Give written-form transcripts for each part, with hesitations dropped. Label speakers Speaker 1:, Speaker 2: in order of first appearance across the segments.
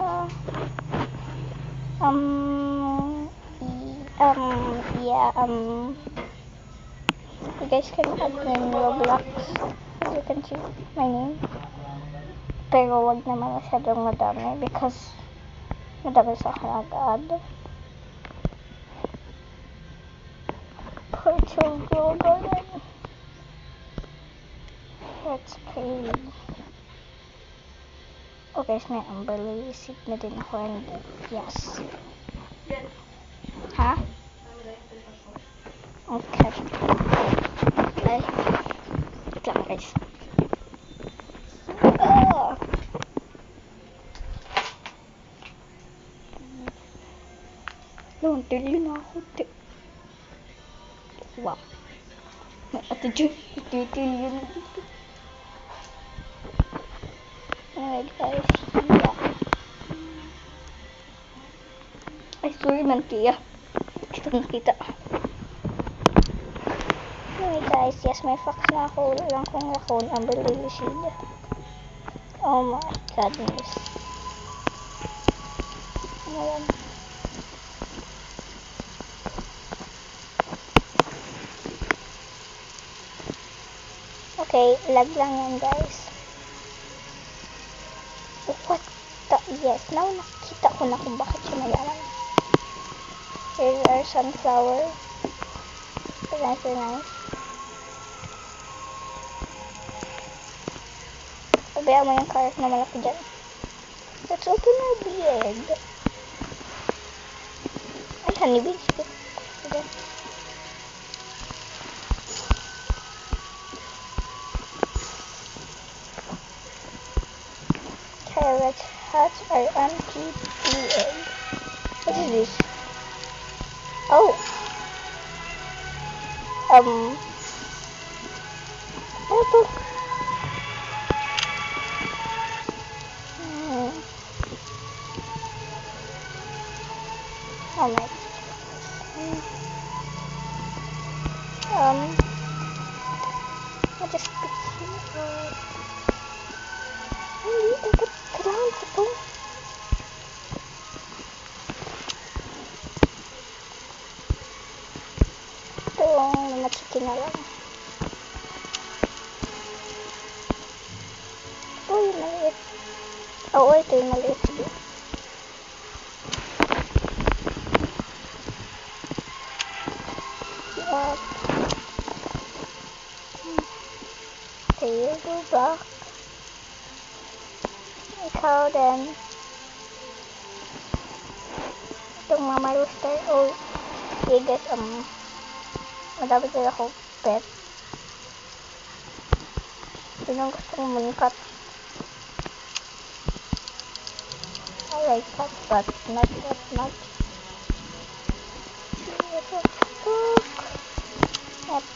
Speaker 1: yeah. Yeah, you guys can add me in Roblox. As you can see my name. Pero wag naman masyadong madami because madami sa akin agad. Virtual Glow Garden. Let's play. Oh guys, may umbrella seat na din ako and yes. Ha? Okay. Ay. Wait lang guys. Laundry na ako. Wow. May attitude. Titil yun. Anyway guys. Yeah. Ay, sorry man tiya. Kita nakita. Anyway guys, yes, may fox na ako. Wala lang kong raccoon. Umbrella shield. Oh my goodness. Ano yan? Okay, lag lang yan guys. What the? Yes, now nakita ko na kung bakit siya mayaman. Here's our sunflower. So nice, so nice. Pabayaan mo yung carrot na malaki dyan. Let's open our beard. Ay, honeybee. Sige. Carrot hats are anti-beard. What is this? Oh. Ano to? Oh my. I just pick him up. Ay, kailangan ko to. Ito ang matsiki na lang. Ito yung maliit. Oo, ito yung maliit. Sige. Yeah. Okay, you go back. Ikaw din. Itong mama rooster. Oh, okay guys, madami din ako pet. Sinong gustong mungkat? I like cats, but not that much. Yep.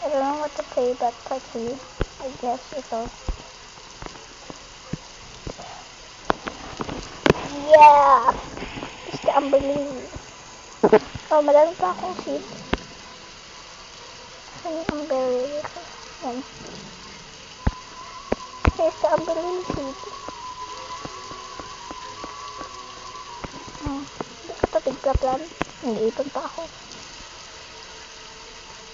Speaker 1: I don't know what to play, but actually, I guess ito. Yeah! It's the umbrella. Oh, madami pa akong seat. Saan yung umbrella? Yan. Here's the umbrella seat. Hindi ko ito tigpaplan. Hindi ipon pa ako.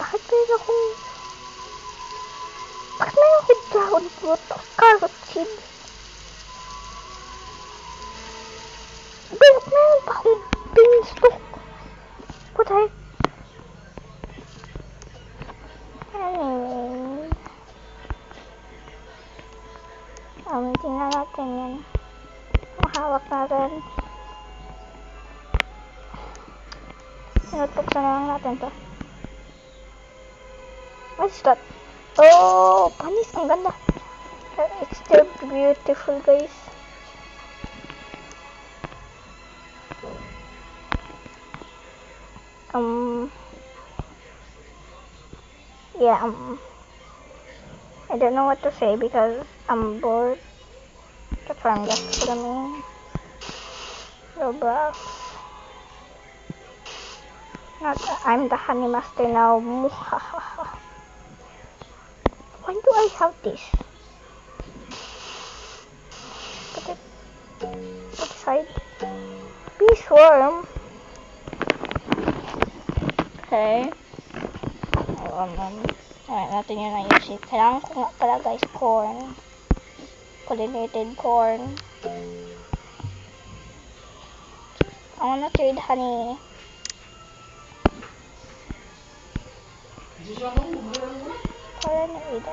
Speaker 1: Bakit meron akong dragon fruit o carrot seed? Bakit meron pa akong beanstalk? What the heck? Anyway. Tingnan natin yan. Mahawak natin. Notebuksan na lang natin to. What's that? Oh, panis. Ang ganda. It's still beautiful, guys. Yeah, I don't know what to say because I'm bored. That's why I'm just filming Roblox. Not I'm the honey master now. Muhahaha. Why do I have this? Put it aside. Bee swarm. Okay. Alright, natin yun ayusin. Kailangan ko nga pala guys, corn. Pollinated corn. I wanna trade honey. Pollinated.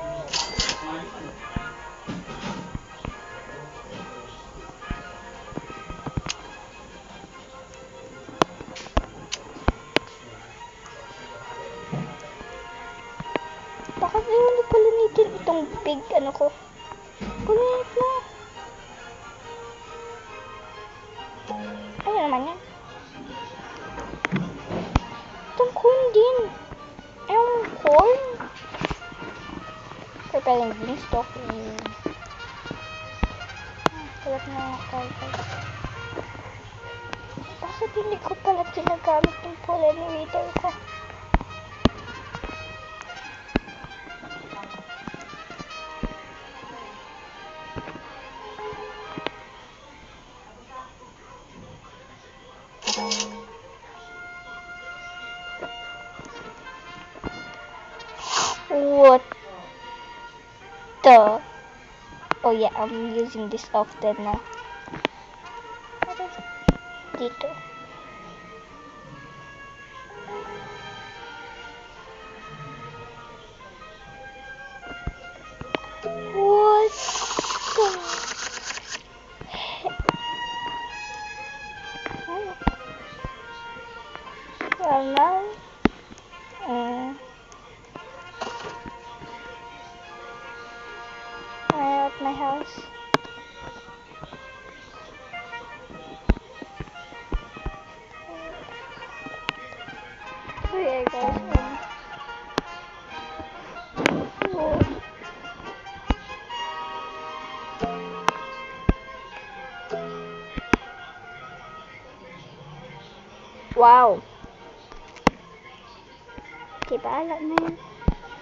Speaker 1: Bakit hindi pollinated itong big ano ko? Pollinate mo. Ayun naman yan. Itong corn din. Ayun, corn. Preparing beanstalk. Kalat na nga tayo. Bakit hindi ko pala ginagamit yung pollinator ko? What the? Oh yeah, I'm using this often now. Dito. What the heck? Well now, I'm at my house. Okay guys, wow. Okay, bahala na yun.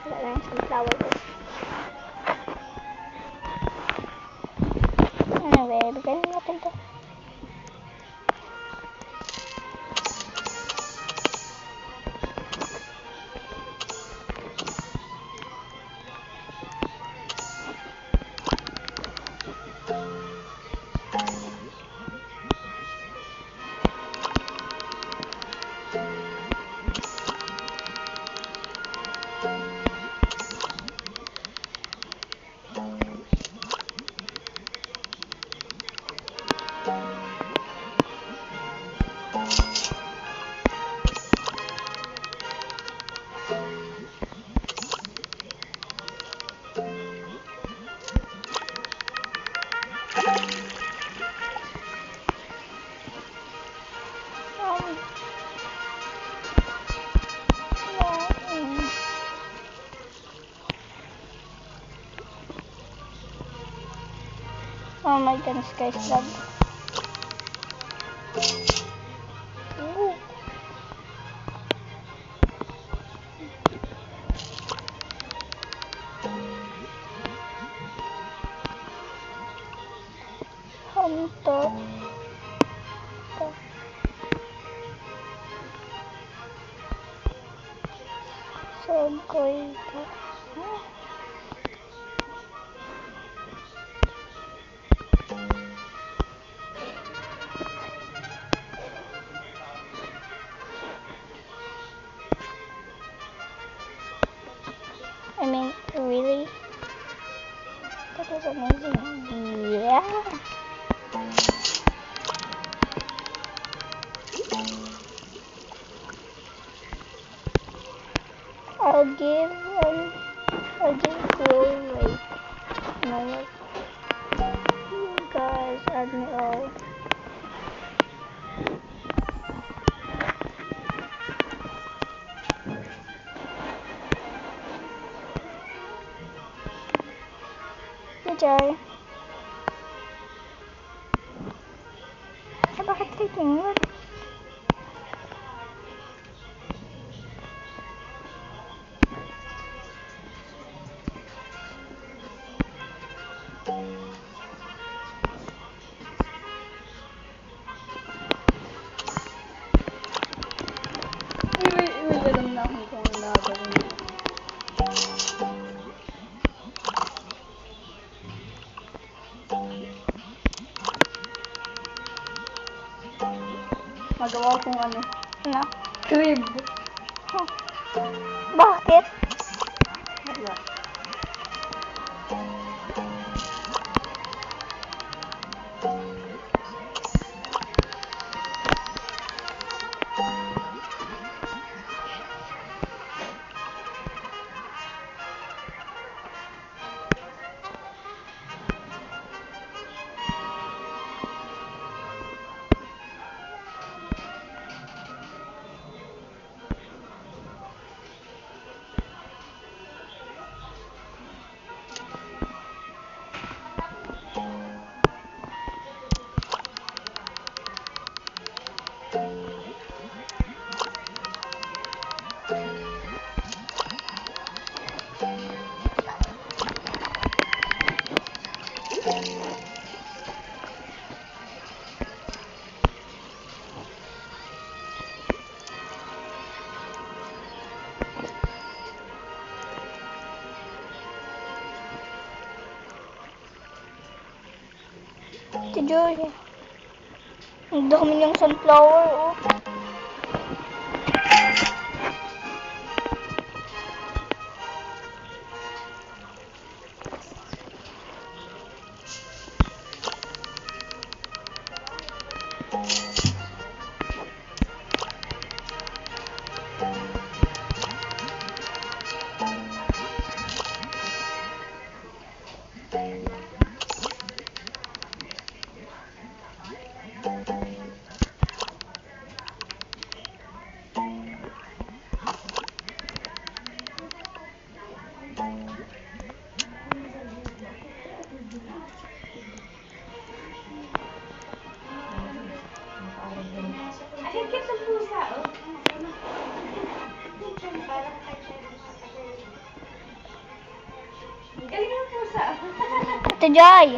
Speaker 1: Wala na yung sunflower ko. Anyway, bigyan natin to. Oh my goodness guys, love. Ooh. Hanto. So going to I mean, really? That was amazing. Yeah. I'll give you like, you guys add me all. Enjoy. Bakit taking what?
Speaker 2: Magawa kong ano.
Speaker 1: Ano?
Speaker 2: Crib.
Speaker 1: Bakit?
Speaker 2: Wala.
Speaker 1: Si Joy. Ang dami niyang sunflower, oh. Ate Joy!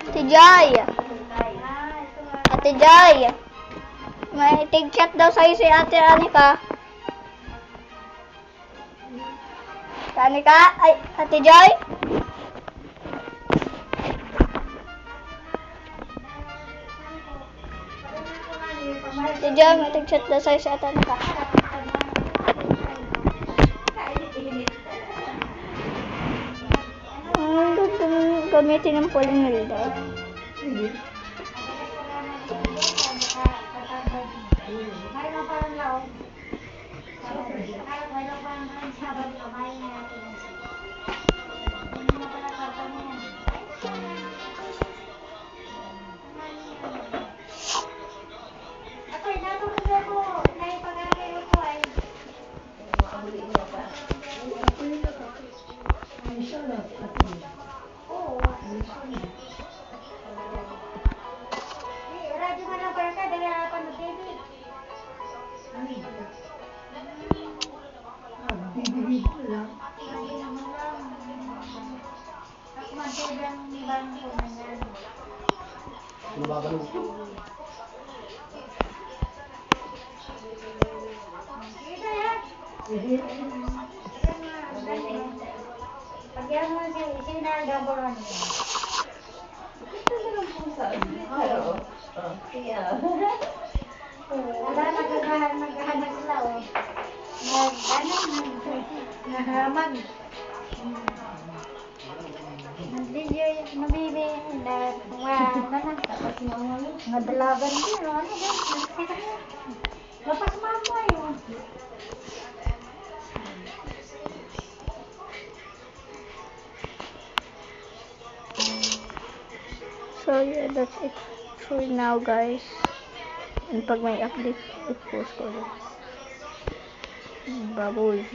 Speaker 1: Ate Joy! Ate Joy! May tig-chat daw sa'yo si Ate Anika. Anika? Ay, Ate Joy? Ate Joy, may tig-chat daw sa'yo si Ate Anika. Gamitin ng polymer.
Speaker 2: Sige.
Speaker 3: Naghahanap sila, oh. Nahamag. Nag-video yung nabibi. Tapos nadalagan din, ano ba? Lapas mama yun.
Speaker 1: So yeah, that's it for now, guys. And pag may update, i-post ko rin. Baboy.